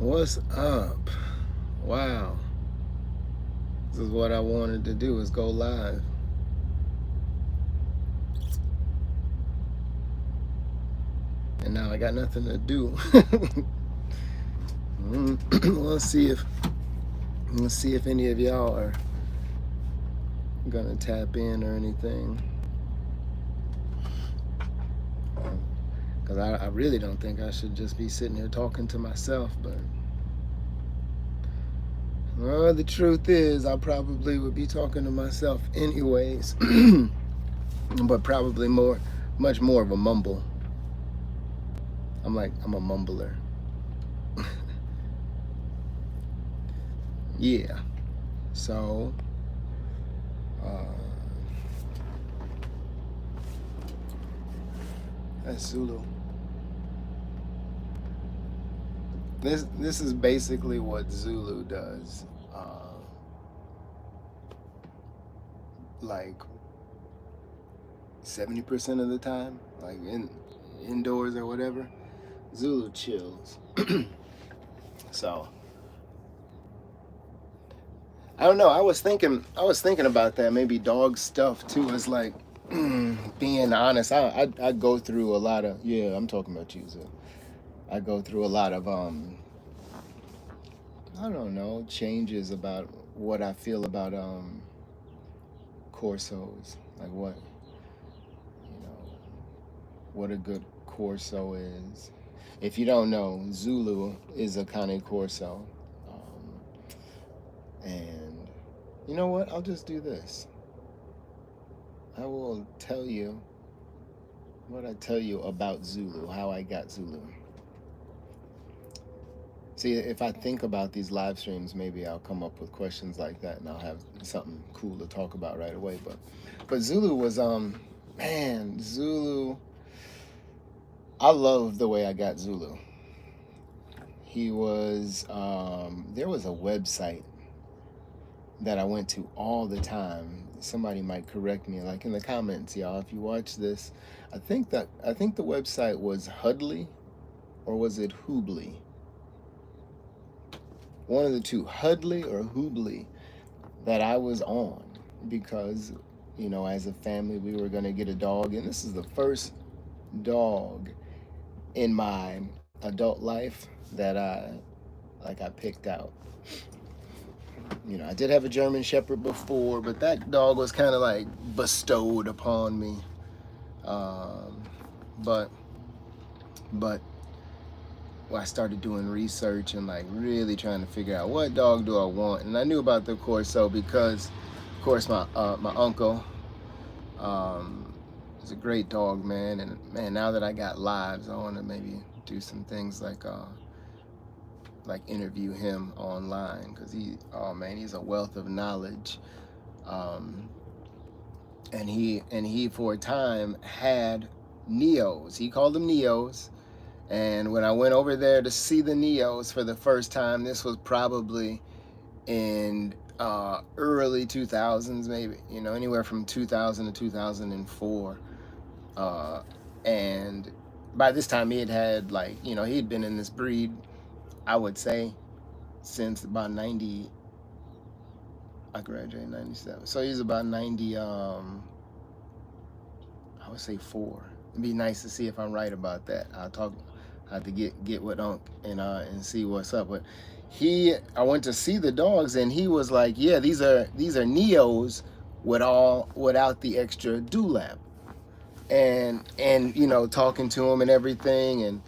What's up? Wow. This is what I wanted to do, is go live. And now I got nothing to do. Let's see if any of y'all are gonna tap in or anything. Because I really don't think I should just be sitting here talking to myself, but well, the truth is I probably would be talking to myself anyways. But probably much more of a mumble. I'm a mumbler. Yeah. So, that's Zulu. This is basically what Zulu does. Like 70% of the time, like indoors or whatever, Zulu chills. So I don't know. I was thinking about that. Maybe dog stuff too. Is like being honest. I go through a lot of, yeah. I'm talking about you, Zulu. I go through a lot of I don't know, changes about what I feel about corsos. Like what a good corso is. If you don't know, Zulu is a cane corso. And you know what? I'll just do this. I will tell you what I tell you about Zulu, how I got Zulu. See, if I think about these live streams, maybe I'll come up with questions like that, and I'll have something cool to talk about right away. But Zulu was man, Zulu. I love the way I got Zulu. He was there was a website that I went to all the time. Somebody might correct me, like in the comments, y'all. If you watch this, I think the website was Hudley, or was it Hoobly? One of the two, Hudley or Hoobly, that I was on because, as a family, we were gonna get a dog, and this is the first dog in my adult life that I picked out. I did have a German Shepherd before, but that dog was kind of like bestowed upon me. But I started doing research and like really trying to figure out what dog do I want, and I knew about the Corso because, of course, my uncle is a great dog, man. And man, now that I got lives, I want to maybe do some things like interview him online, because he's a wealth of knowledge. And he for a time had Neos. He called them Neos. And when I went over there to see the Neos for the first time, this was probably in early 2000s, maybe, anywhere from 2000 to 2004. And by this time he had he'd been in this breed, I would say, since about 90. I graduated in 97. So he's about 90, I would say 4. It'd be nice to see if I'm right about that. I have to get with Unc and see what's up. But I went to see the dogs, and he was like, yeah, these are Neos without the extra dewlap. And talking to him and everything, and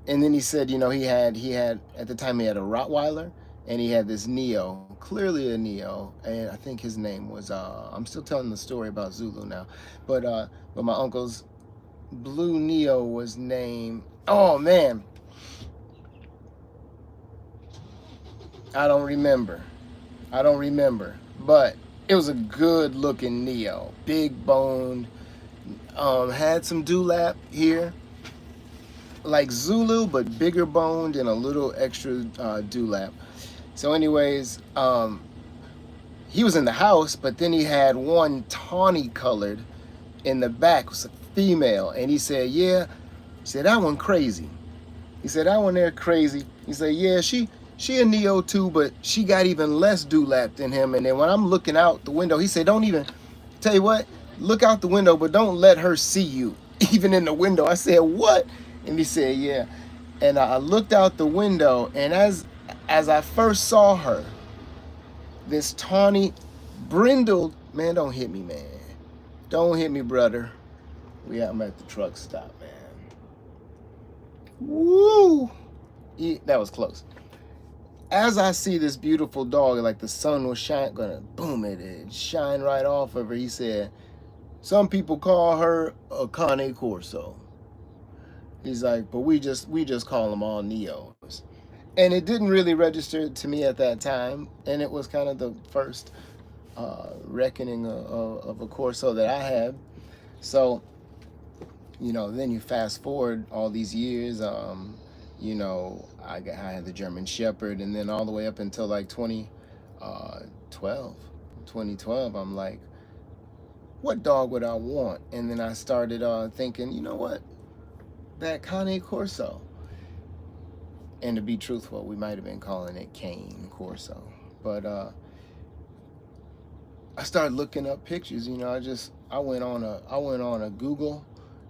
then he said, he had at the time he had a Rottweiler, and he had this Neo, clearly a Neo, and I think his name was I'm still telling the story about Zulu now, but my uncle's blue Neo was named, oh man, I don't remember, but it was a good looking Neo, big boned, had some dewlap here, like Zulu, but bigger boned and a little extra dewlap. So anyways, he was in the house, but then he had one tawny colored in the back, was a female, and he said, yeah, he said, that one crazy. He said, that one there crazy. He said, yeah, she a Neo too, but she got even less dewlap than him. And then when I'm looking out the window, he said, don't even, tell you what, look out the window, but don't let her see you, even in the window. I said, what? And he said, yeah. And I looked out the window, and as I first saw her, this tawny, brindled, man, don't hit me, man. Don't hit me, brother. I'm at the truck stop, man. Woo! That was close. As I see this beautiful dog, like the sun was gonna boom it shine right off of her. He said, some people call her a Cane Corso. He's like, but we just call them all Neos. And it didn't really register to me at that time, and it was kind of the first reckoning of a Corso that I had. So, then you fast forward all these years. I had the German Shepherd, and then all the way up until like 2012, I'm like, what dog would I want? And then I started thinking, you know what, that Cane Corso. And to be truthful, we might have been calling it Cane Corso, but I started looking up pictures. I went on a Google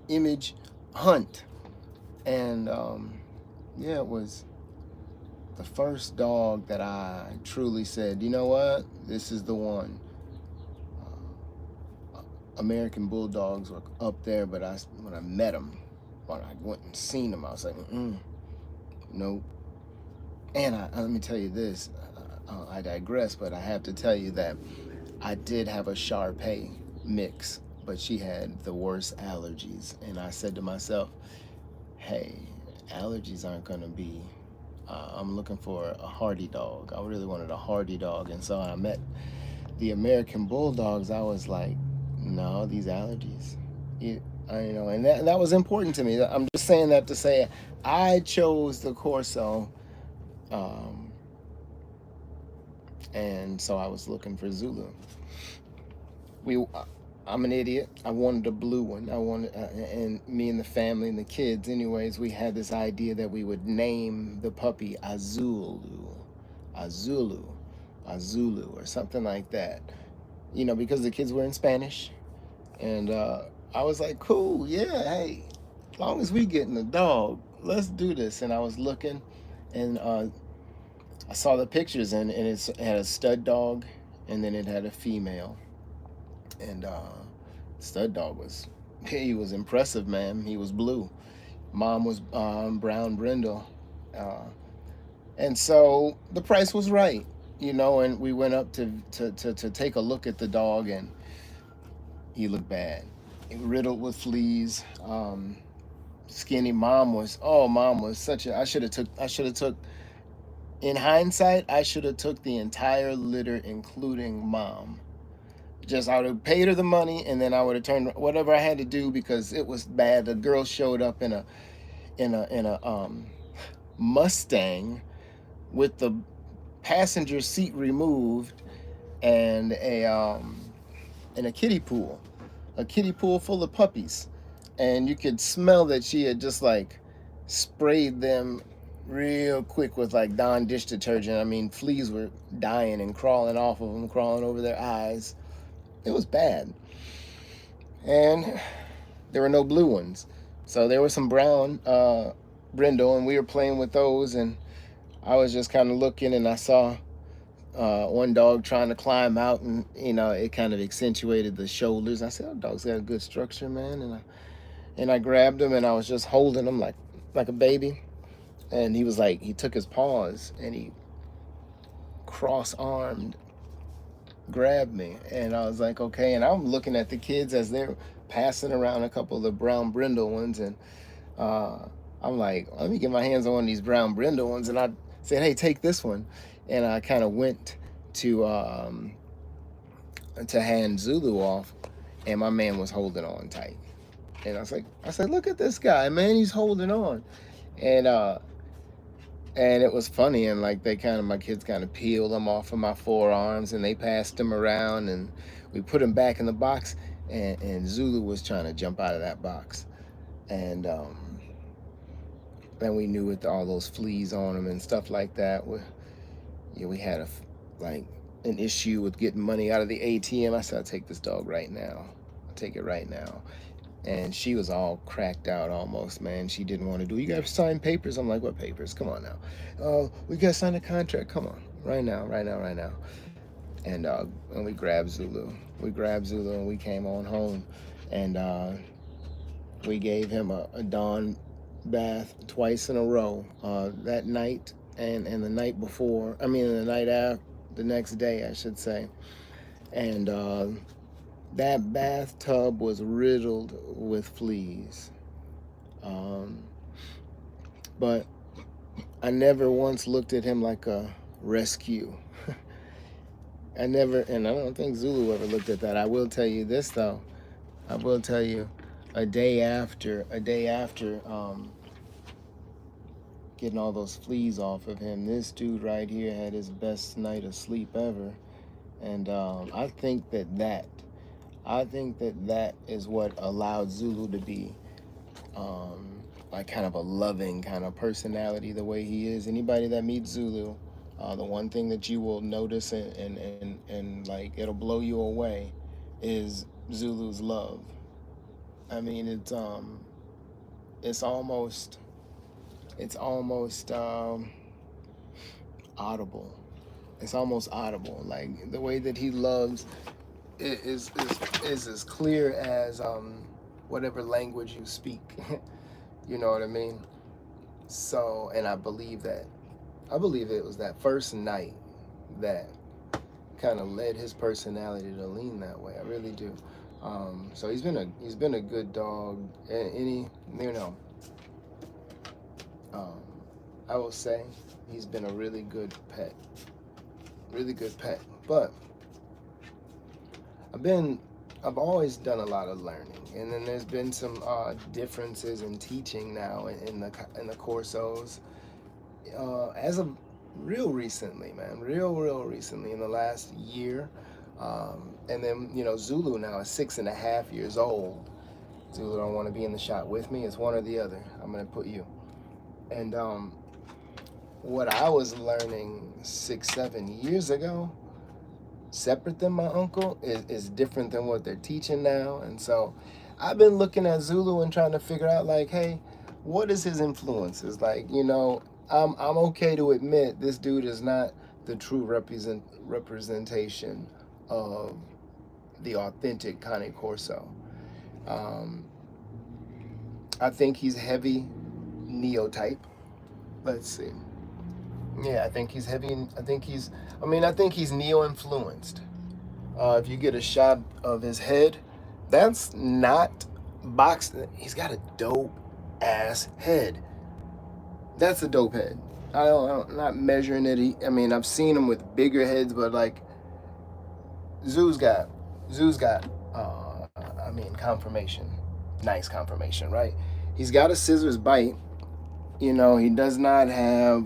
image hunt, and it was the first dog that I truly said, you know what, this is the one. American Bulldogs were up there, but when I met them, when I went and seen them, I was like, nope. And let me tell you this, I digress, but I have to tell you that I did have a Shar-Pei mix, but she had the worst allergies. And I said to myself, hey, allergies aren't going to be, I'm looking for a hardy dog. I really wanted a hardy dog. And so I met the American Bulldogs. I was like, no, these allergies. And that was important to me. I'm just saying that to say I chose the Corso. And so I was looking for Zulu. I'm an idiot. I wanted a blue one. And me and the family and the kids, anyways, we had this idea that we would name the puppy Azulu, or something like that. Because the kids were in Spanish, and I was like, cool, yeah, hey, as long as we getting a dog, let's do this. And I was looking, and I saw the pictures, and it had a stud dog, and then it had a female. And stud dog he was impressive, man. He was blue. Mom was brown brindle. And so the price was right, and we went up to take a look at the dog, and he looked bad. Riddled with fleas. Skinny. Mom was such a, I should have took, in hindsight, I should have took the entire litter, including Mom. I would have paid her the money, and then I would have turned whatever I had to do, because it was bad. The girl showed up in a Mustang with the passenger seat removed, and a kiddie pool full of puppies, and you could smell that she had just like sprayed them real quick with like Dawn dish detergent. I mean, fleas were dying and crawling off of them, crawling over their eyes. It was bad. And there were no blue ones. So there was some brown brindle, and we were playing with those, and I was just kind of looking, and I saw one dog trying to climb out, and it kind of accentuated the shoulders. I said, oh, dog's got a good structure, man. And I grabbed him, and I was just holding him like a baby. And he took his paws, and he cross-armed grabbed me, and I was like, okay. And I'm looking at the kids as they're passing around a couple of the brown brindle ones, and I'm like, let me get my hands on one of these brown brindle ones. And I said, hey, take this one. And I kind of went to hand Zulu off, and my man was holding on tight. And I said, look at this guy, man, he's holding on. And it was funny, and like my kids kind of peeled him off of my forearms, and they passed him around, and we put him back in the box, and Zulu was trying to jump out of that box. And and we knew with all those fleas on him and stuff like that. We had like an issue with getting money out of the ATM. I said, I'll take this dog right now. I'll take it right now. And she was all cracked out almost, man. She didn't want to do it. You got to sign papers. I'm like, what papers? Come on now. Oh, we got to sign a contract. Come on. Right now, right now, right now. And we grabbed Zulu. We grabbed Zulu and we came on home. And we gave him a dawn bath twice in a row, that night and the night before. I mean, the night after, the next day, I should say. And that bathtub was riddled with fleas. Um, but I never once looked at him like a rescue. I never, and I don't think Zulu ever looked at that. I will tell you this though. I will tell you, a day after getting all those fleas off of him, this dude right here had his best night of sleep ever. And I think that is what allowed Zulu to be like kind of a loving kind of personality the way he is. Anybody that meets Zulu, the one thing that you will notice and like it'll blow you away is Zulu's love. I mean, it's almost audible. It's almost audible. Like the way that he loves is as clear as whatever language you speak. You know what I mean? So, and I believe it was that first night that kind of led his personality to lean that way. I really do. So he's been a good dog. Any you know, um, I will say he's been a really good pet. Really good pet. But I've always done a lot of learning, and then there's been some differences in teaching now in the Corsos. As of real recently, man, real recently in the last year, and then Zulu now is 6.5 years old. Zulu don't want to be in the shot with me. It's one or the other. I'm gonna put you. And what I was learning 6-7 years ago, separate than my uncle, is different than what they're teaching now. And so I've been looking at Zulu and trying to figure out, like, hey, what is his influences? Like, I'm okay to admit this dude is not the true representation of the authentic Cane Corso. I think he's heavy neotype. Let's see. Yeah, I think he's heavy. I think he's neo-influenced. If you get a shot of his head, that's not boxed. He's got a dope ass head. That's a dope head. I'm not measuring it. I've seen him with bigger heads, but like Zoo's got, confirmation. Nice confirmation, right? He's got a scissors bite. He does not have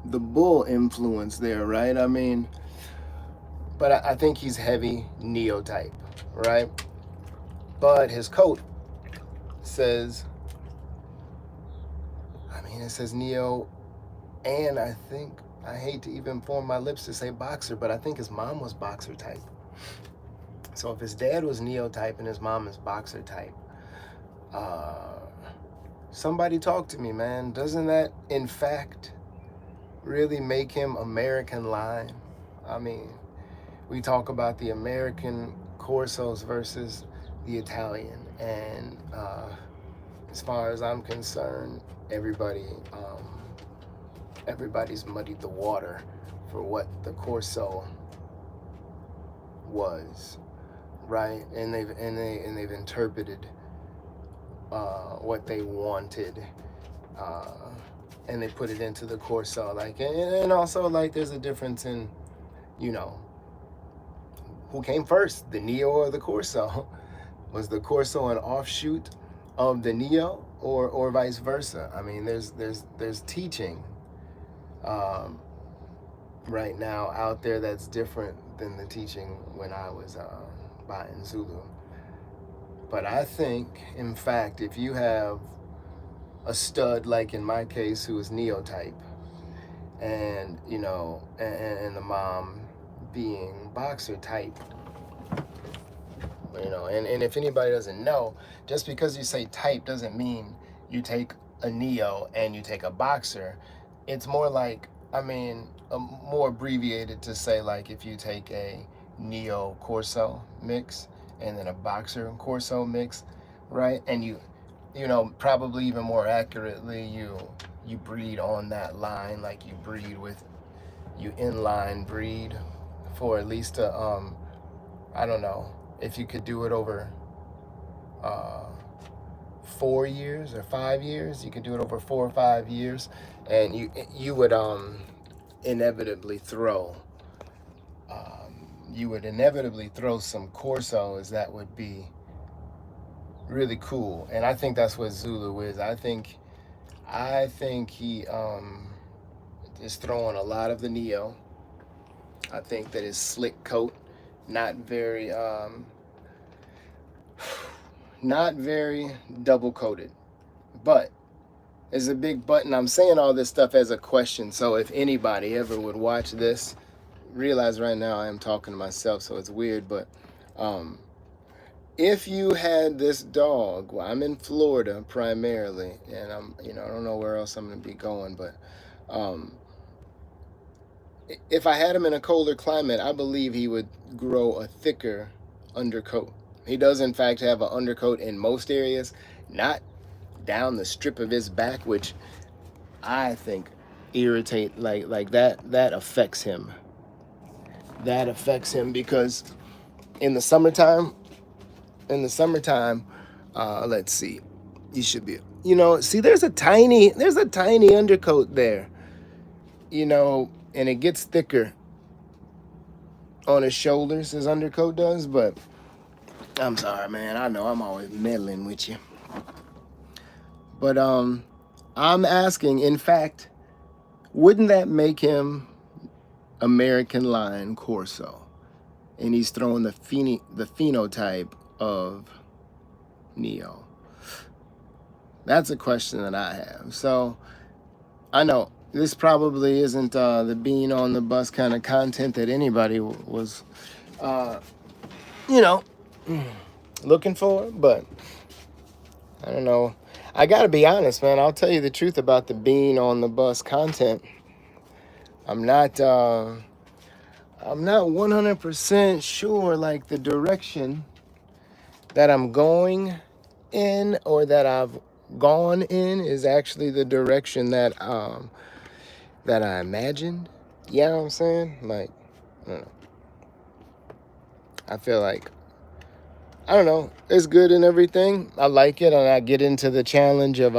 the bull influence there, right? But I think he's heavy neotype, right? But his coat says, it says neo, and I think, I hate to even form my lips to say boxer, but I think his mom was boxer type. So if his dad was neotype and his mom is boxer type, somebody talk to me, man. Doesn't that, in fact, really make him American line? We talk about the American Corsos versus the Italian, and as far as I'm concerned, everybody's muddied the water for what the Corso was, right? And they've interpreted what they wanted, and they put it into the Corso. Like, and also, like, there's a difference in, who came first, the Neo or the Corso? Was the Corso an offshoot of the Neo, or vice versa? There's teaching right now out there that's different than the teaching when I was buying Zulu. But I think, in fact, if you have a stud, like in my case, who was Neo type, and you know, and the mom being boxer type. You know, and if anybody doesn't know, just because you say type doesn't mean you take a Neo and you take a boxer. It's more like, I mean, more abbreviated to say, like, if you take a Neo Corso mix and then a boxer Corso mix, right? And you know, probably even more accurately, you breed on that line, like you inline breed for at least a I don't know if you could do it over uh, 4 years or 5 years. You could do it over 4 or 5 years, and you would inevitably throw some Corsos that would be really cool. And I think that's what Zulu is. I think he is throwing a lot of the Neo. I think that his slick coat, not very double coated, but is a big but. And I'm saying all this stuff as a question, so if anybody ever would watch this, realize right now I am talking to myself, so it's weird, but if you had this dog, well, I'm in Florida primarily, and I don't know where else I'm going to be going, but if I had him in a colder climate, I believe he would grow a thicker undercoat. He does, in fact, have an undercoat in most areas, not down the strip of his back, which I think irritate, like that affects him. That affects him because in the summertime, let's see, you should be, see, there's a tiny undercoat there, and it gets thicker on his shoulders, his undercoat does. But I'm sorry, man, I know I'm always meddling with you, but I'm asking, in fact, wouldn't that make him American Line Corso? And he's throwing the phenotype of Neo. That's a question that I have. So I know this probably isn't the being on the bus kind of content that anybody was, looking for, but I don't know. I gotta be honest, man. I'll tell you the truth about the being on the bus content. I'm not 100% sure, like, the direction that I'm going in, or that I've gone in, is actually the direction that I imagined. You know what I'm saying? Like, I don't know. I feel like, I don't know, it's good and everything. I like it, and I get into the challenge of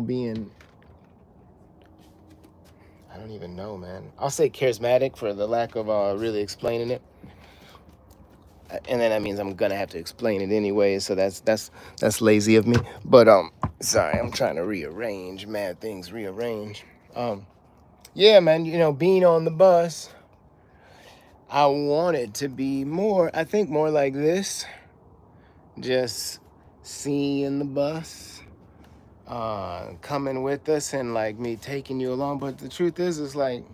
being, I don't even know, man. I'll say charismatic for the lack of really explaining it. And then that means I'm gonna have to explain it anyway, so that's lazy of me. But sorry, I'm trying to rearrange mad things. Yeah, man. Being on the bus, I want it to be more. I think more like this, just seeing the bus, coming with us, and like me taking you along. But the truth is like,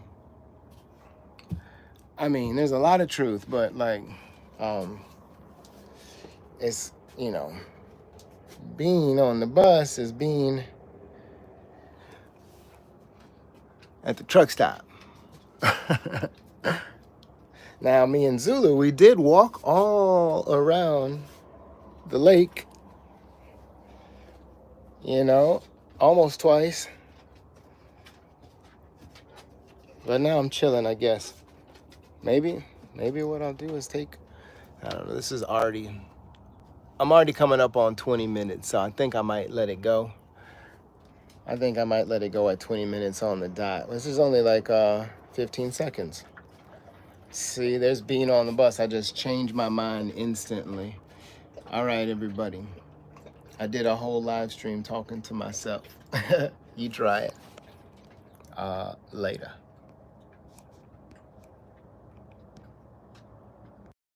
I mean, there's a lot of truth, but like, it's, being on the bus is being at the truck stop. Now, me and Zulu, we did walk all around the lake, almost twice. But now I'm chilling, I guess. Maybe what I'll do is I don't know, I'm already coming up on 20 minutes, so I think I might let it go. I think I might let it go at 20 minutes on the dot. This is only like 15 seconds. See, there's being on the bus. I just changed my mind instantly. All right, everybody. I did a whole live stream talking to myself. You try it. Later.